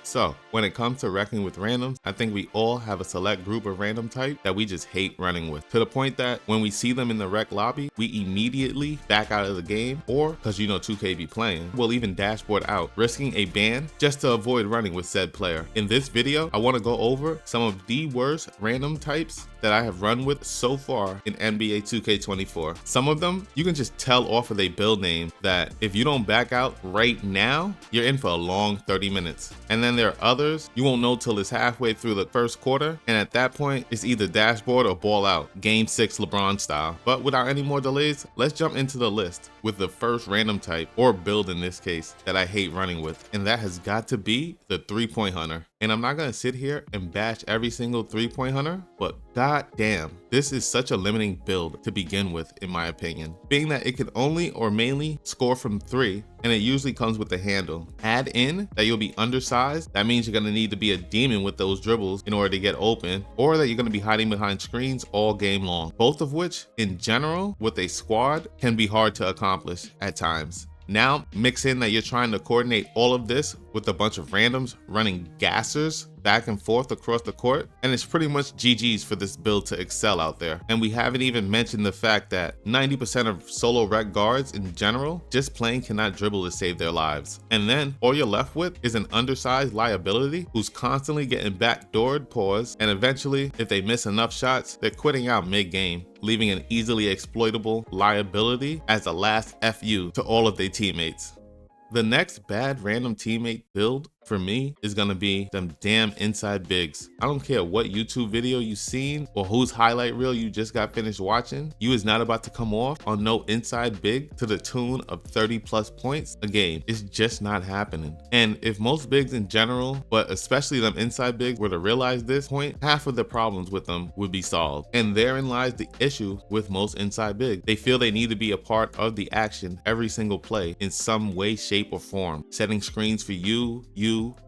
So, when it comes to wrecking with randoms, I think we all have a select group of random type that we just hate running with. To the point that when we see them in the rec lobby, we immediately back out of the game, or, because you know 2K be playing, we'll even dashboard out, risking a ban just to avoid running with said player. In this video, I want to go over some of the worst random types that I have run with so far in NBA 2K24. Some of them, you can just tell off of their build name that if you don't back out right now, you're in for a long 30 minutes. And then there are others you won't know till it's halfway through the first quarter, and at that point, it's either dashboard or ball out, Game 6 LeBron style. But without any more delays, let's jump into the list with the first random type, or build in this case, that I hate running with, and that has got to be the 3-point hunter. And I'm not gonna sit here and bash every single 3-point hunter, but god damn, this is such a limiting build to begin with, in my opinion. Being that it can only or mainly score from 3, and it usually comes with the handle. Add in that you'll be undersized, that means you're gonna need to be a demon with those dribbles in order to get open, or that you're gonna be hiding behind screens all game long. Both of which, in general, with a squad, can be hard to accomplish at times. Now, mix in that you're trying to coordinate all of this with a bunch of randoms running gassers back and forth across the court, and it's pretty much GG's for this build to excel out there. And we haven't even mentioned the fact that 90% of solo rec guards in general just plain cannot dribble to save their lives. And then all you're left with is an undersized liability who's constantly getting backdoored, pause, and eventually, if they miss enough shots, they're quitting out mid-game, leaving an easily exploitable liability as a last FU to all of their teammates. The next bad random teammate build for me is gonna be them damn inside bigs. I don't care what YouTube video you seen or whose highlight reel you just got finished watching, you is not about to come off on no inside big to the tune of 30+ points a game. It's just not happening. And if most bigs in general, but especially them inside bigs, were to realize this point, half of the problems with them would be solved. And therein lies the issue with most inside bigs. They feel they need to be a part of the action every single play in some way, shape, or form, setting screens for you,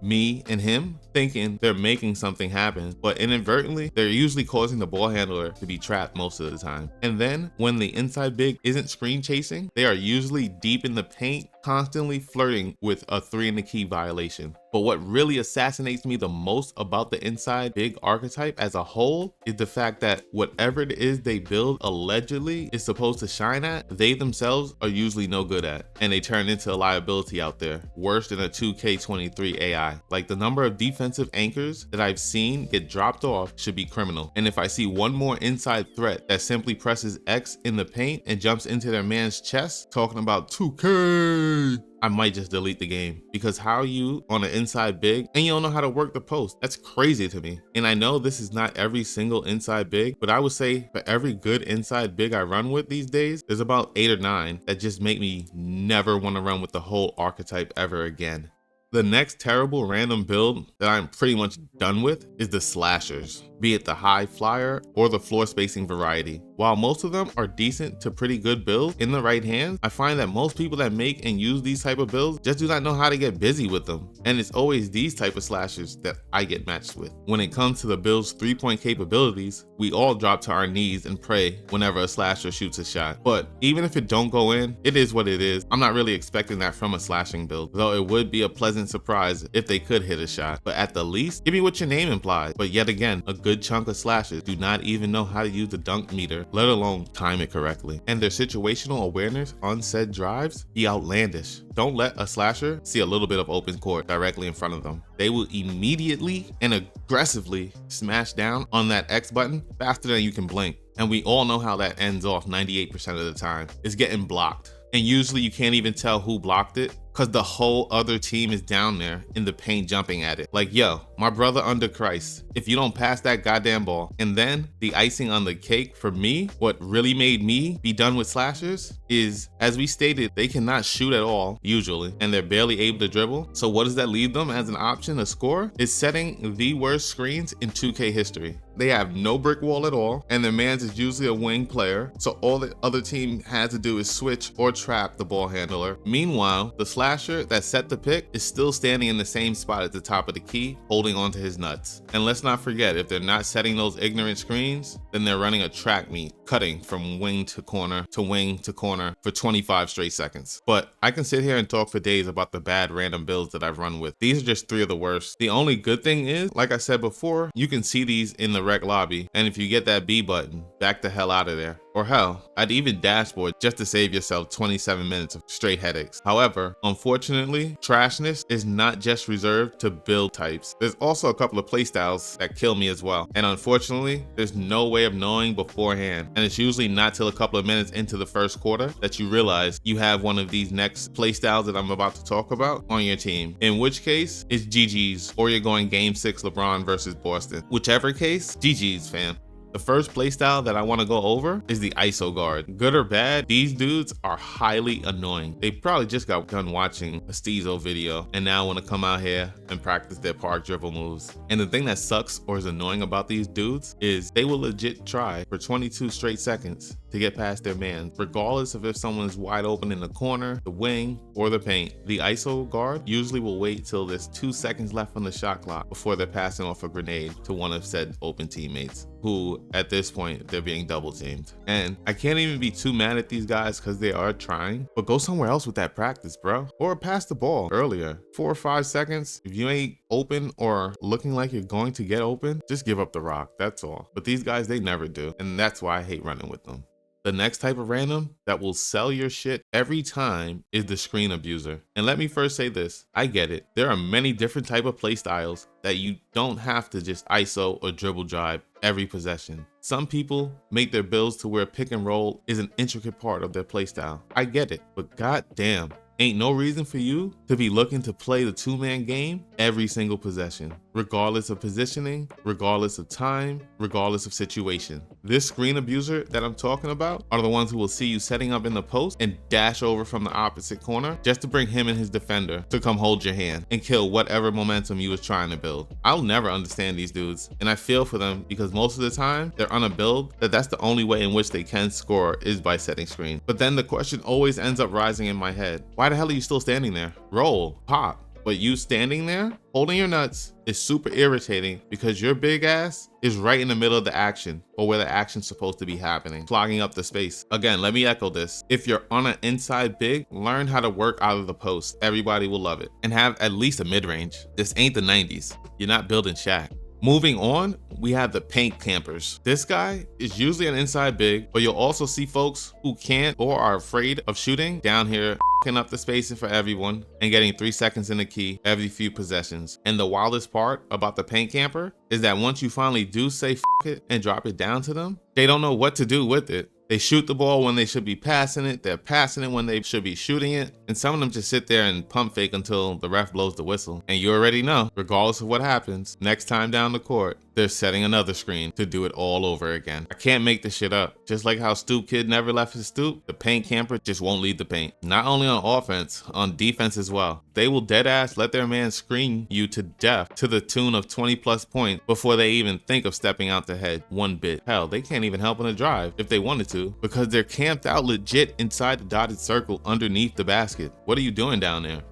me, and him, thinking they're making something happen, but inadvertently, they're usually causing the ball handler to be trapped most of the time. And then, when the inside big isn't screen chasing, they are usually deep in the paint, constantly flirting with a 3 in the key violation. But what really assassinates me the most about the inside big archetype as a whole is the fact that whatever it is they build allegedly is supposed to shine at, they themselves are usually no good at, and they turn into a liability out there, worse than a 2K23 AI. Like, the number of defensive anchors that I've seen get dropped off should be criminal. And if I see one more inside threat that simply presses X in the paint and jumps into their man's chest talking about 2K, I might just delete the game, because how are you on an inside big and you don't know how to work the post? That's crazy to me. And I know this is not every single inside big, but I would say for every good inside big I run with these days, there's about 8 or 9 that just make me never want to run with the whole archetype ever again. The next terrible random build that I'm pretty much done with is the slashers, be it the high flyer or the floor spacing variety. While most of them are decent to pretty good builds in the right hands, I find that most people that make and use these type of builds just do not know how to get busy with them. And it's always these type of slashers that I get matched with. When it comes to the build's 3-point capabilities, we all drop to our knees and pray whenever a slasher shoots a shot. But even if it don't go in, it is what it is. I'm not really expecting that from a slashing build, though it would be a pleasant surprise if they could hit a shot. But at the least, give me what your name implies. But yet again, a good chunk of slashers do not even know how to use the dunk meter, let alone time it correctly. And their situational awareness on said drives be outlandish. Don't let a slasher see a little bit of open court directly in front of them. They will immediately and aggressively smash down on that X button faster than you can blink. And we all know how that ends off 98% of the time. It's getting blocked. And usually you can't even tell who blocked it, because the whole other team is down there in the paint jumping at it. Like, yo, my brother under Christ, if you don't pass that goddamn ball. And then the icing on the cake for me, what really made me be done with slashers is, as we stated, they cannot shoot at all usually, and they're barely able to dribble. So what does that leave them as an option to score? Is setting the worst screens in 2K history. They have no brick wall at all, and their mans is usually a wing player, so all the other team has to do is switch or trap the ball handler. Meanwhile, the slasher that set the pick is still standing in the same spot at the top of the key, holding onto his nuts. And let's not forget, if they're not setting those ignorant screens, then they're running a track meet, cutting from wing to corner to wing to corner for 25 straight seconds. But I can sit here and talk for days about the bad random builds that I've run with. These are just 3 of the worst. The only good thing is, like I said before, you can see these in the rec lobby, and if you get that B button, back the hell out of there. Or hell, I'd even dashboard just to save yourself 27 minutes of straight headaches. However, unfortunately, trashness is not just reserved to build types. There's also a couple of playstyles that kill me as well. And unfortunately, there's no way of knowing beforehand. And it's usually not till a couple of minutes into the first quarter that you realize you have one of these next playstyles that I'm about to talk about on your team. In which case, it's GG's, or you're going game 6 LeBron versus Boston. Whichever case, GG's, fam. The first playstyle that I want to go over is the ISO guard. Good or bad, these dudes are highly annoying. They probably just got done watching a Steezo video and now want to come out here and practice their park dribble moves. And the thing that sucks or is annoying about these dudes is they will legit try for 22 straight seconds to get past their man, regardless of if someone's wide open in the corner, the wing, or the paint. The ISO guard usually will wait till there's 2 seconds left on the shot clock before they're passing off a grenade to one of said open teammates, who at this point, they're being double teamed. And I can't even be too mad at these guys because they are trying, but go somewhere else with that practice, bro. Or pass the ball earlier. 4 or 5 seconds, if you ain't open or looking like you're going to get open, just give up the rock, that's all. But these guys, they never do, and that's why I hate running with them. The next type of random that will sell your shit every time is the screen abuser. And let me first say this, I get it. There are many different type of play styles that you don't have to just ISO or dribble drive every possession. Some people make their builds to where pick and roll is an intricate part of their play style. I get it, but goddamn, ain't no reason for you to be looking to play the 2-man game every single possession, regardless of positioning, regardless of time, regardless of situation. This screen abuser that I'm talking about are the ones who will see you setting up in the post and dash over from the opposite corner just to bring him and his defender to come hold your hand and kill whatever momentum you was trying to build. I'll never understand these dudes, and I feel for them because most of the time they're on a build that's the only way in which they can score is by setting screen. But then the question always ends up rising in my head. Why the hell are you still standing there? Roll, pop. But you standing there, holding your nuts, is super irritating because your big ass is right in the middle of the action or where the action's supposed to be happening, clogging up the space. Again, let me echo this. If you're on an inside big, learn how to work out of the post. Everybody will love it. And have at least a mid-range. This ain't the 90s. You're not building Shaq. Moving on, we have the paint campers. This guy is usually an inside big, but you'll also see folks who can't or are afraid of shooting down here, f***ing up the spacing for everyone and getting 3 seconds in the key every few possessions. And the wildest part about the paint camper is that once you finally do say f*** it and drop it down to them, they don't know what to do with it. They shoot the ball when they should be passing it, they're passing it when they should be shooting it, and some of them just sit there and pump fake until the ref blows the whistle. And you already know, regardless of what happens, next time down the court, they're setting another screen to do it all over again. I can't make this shit up. Just like how Stoop Kid never left his stoop, the paint camper just won't leave the paint. Not only on offense, on defense as well. They will dead ass let their man screen you to death to the tune of 20+ points before they even think of stepping out the head one bit. Hell, they can't even help on a drive if they wanted to because they're camped out legit inside the dotted circle underneath the basket. What are you doing down there?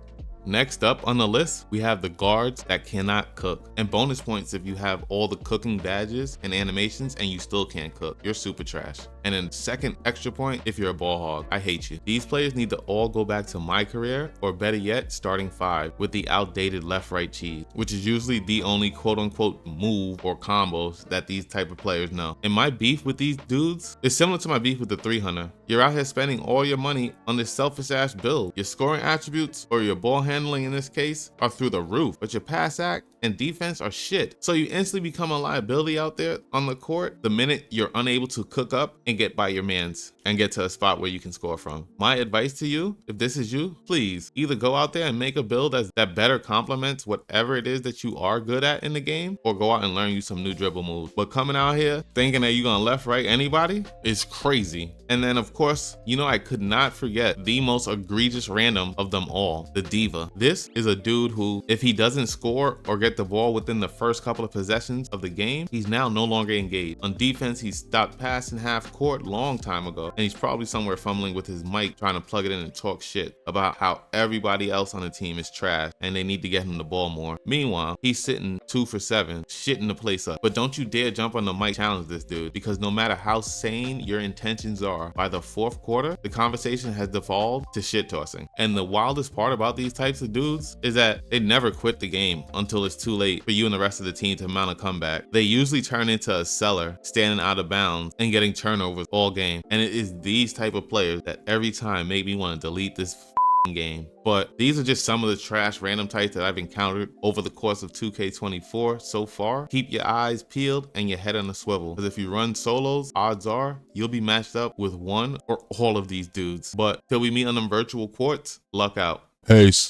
Next up on the list, we have the guards that cannot cook. And bonus points if you have all the cooking badges and animations and you still can't cook. You're super trash. And then second extra point if you're a ball hog. I hate you. These players need to all go back to my career, or better yet, starting 5 with the outdated left-right cheese, which is usually the only quote-unquote move or combos that these type of players know. And my beef with these dudes is similar to my beef with the 300. You're out here spending all your money on this selfish ass build. Your scoring attributes, or your ball handling in this case, are through the roof, but your pass act and defense are shit. So you instantly become a liability out there on the court the minute you're unable to cook up and get by your mans. and get to a spot where you can score from. My advice to you, if this is you, please either go out there and make a build that better complements whatever it is that you are good at in the game, or go out and learn you some new dribble moves. But coming out here thinking that you're gonna left right anybody is crazy. And then of course, you know, I could not forget the most egregious random of them all, the diva. This is a dude who, if he doesn't score or get the ball within the first couple of possessions of the game, he's now no longer engaged. On defense, he stopped passing half court long time ago, and he's probably somewhere fumbling with his mic trying to plug it in and talk shit about how everybody else on the team is trash and they need to get him the ball more. Meanwhile, he's sitting 2 for 7, shitting the place up. But don't you dare jump on the mic challenge this dude, because no matter how sane your intentions are, by the fourth quarter, the conversation has devolved to shit tossing. And the wildest part about these types of dudes is that they never quit the game until it's too late for you and the rest of the team to mount a comeback. They usually turn into a seller, standing out of bounds and getting turnovers all game. And it is these type of players that every time make me want to delete this game. But these are just some of the trash random types that I've encountered over the course of 2K24 so far. Keep your eyes peeled and your head on a swivel, because if you run solos, odds are you'll be matched up with one or all of these dudes. But till we meet on them virtual courts, luck out. Peace.